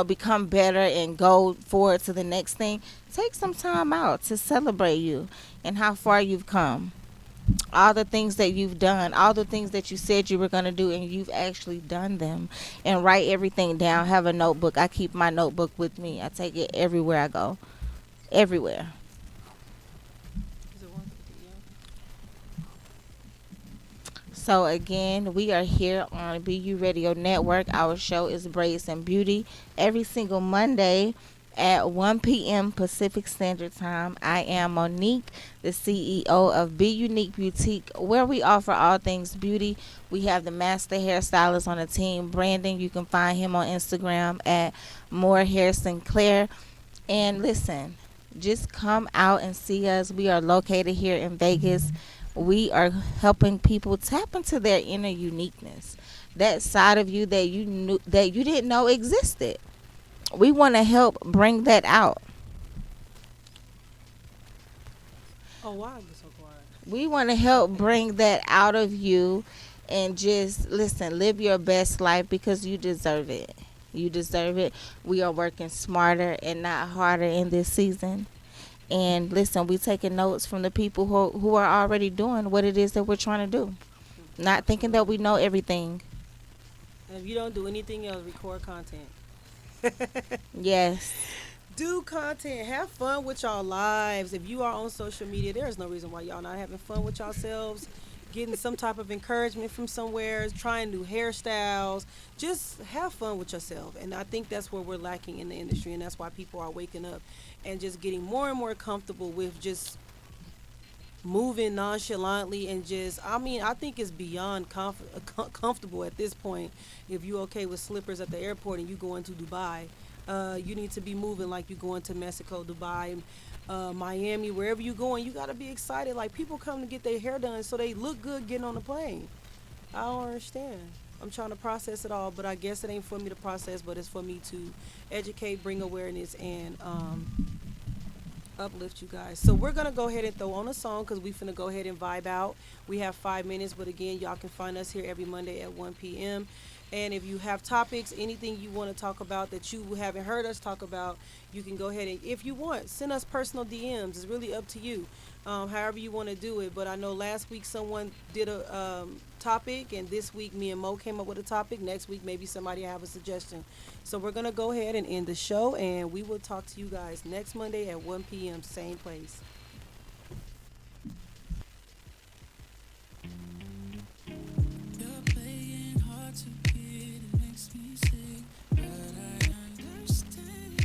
Speaker 5: become better and go forward to the next thing. Take some time out to celebrate you and how far you've come. All the things that you've done, all the things that you said you were going to do, and you've actually done them. And write everything down. Have a notebook. I keep my notebook with me. I take it everywhere I go. Everywhere.
Speaker 4: Is it 150?
Speaker 5: So again, we are here on BU Radio Network. Our show is Braids and Beauty every single Monday at 1 p.m. Pacific Standard Time. I am Monique, the CEO of Be Unique Boutique, where we offer all things beauty. We have the master hairstylist on the team, Brandon. You can find him on Instagram at More Hair Sinclair. And listen, just come out and see us. We are located here in Vegas. We are helping people tap into their inner uniqueness, that side of you that you didn't know existed. We want to help bring that out.
Speaker 4: Oh, why is it so quiet?
Speaker 5: We want to help bring that out of you, and just listen, live your best life, because you deserve it. You deserve it. We are working smarter and not harder in this season. And listen, we taking notes from the people who are already doing what it is that we're trying to do. Not thinking that we know everything.
Speaker 4: And if you don't do anything else, record content.
Speaker 5: Yes.
Speaker 4: Do content. Have fun with y'all lives. If you are on social media, there's no reason why y'all not having fun with yourselves, getting some type of encouragement from somewhere, trying new hairstyles. Just have fun with yourself. And I think that's where we're lacking in the industry, and that's why people are waking up and just getting more and more comfortable with just moving nonchalantly, and just, I think it's beyond comfortable at this point. If you okay with slippers at the airport and you going to Dubai, you need to be moving like you going to Mexico, Dubai, Miami, wherever you going. You got to be excited. Like, people come to get their hair done so they look good getting on the plane. I don't understand. I'm trying to process it all, but I guess it ain't for me to process, but it's for me to educate, bring awareness, and uplift you guys. So we're gonna go ahead and throw on a song because we finna go ahead and vibe out. We have 5 minutes, but again, y'all can find us here every Monday at 1 p.m. And if you have topics, anything you want to talk about that you haven't heard us talk about, you can go ahead and, if you want, send us personal DMs. It's really up to you, however you want to do it. But I know last week someone did a topic, and this week me and Mo came up with a topic. Next week maybe somebody have a suggestion. So we're gonna go ahead and end the show, and we will talk to you guys next Monday at 1 p.m. same place.
Speaker 2: You're playing hard to get, it makes me sick, but I understand.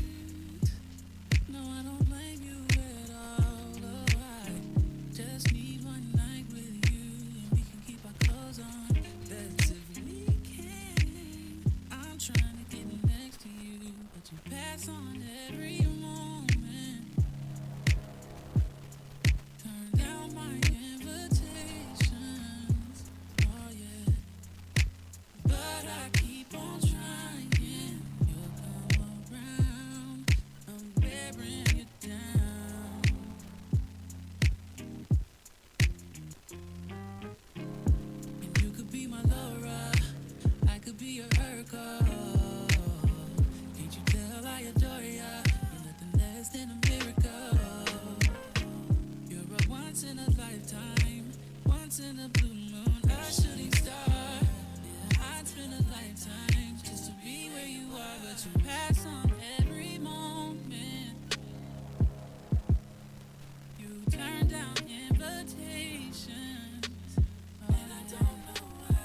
Speaker 2: No, I don't blame you at all. Oh, I just need one night with you, and we can keep our clothes on. That's if we can. I'm trying to get next to you, but you pass on every moment. Turn down my invitations. Oh yeah. But I keep on trying. You'll come around. I'm wearing you down. And you could be my Laura. I could be your Urkel. Can't you tell I adore ya? You're nothing less than a miracle. You're a once in a lifetime, once in a blue moon, a shooting star. Yeah, I'd spend a lifetime just to be where you are, but you pass on every moment. You turn down invitations, and I don't know why,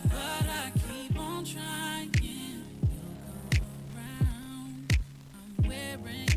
Speaker 2: but I keep on trying. You'll come around. I'm wearing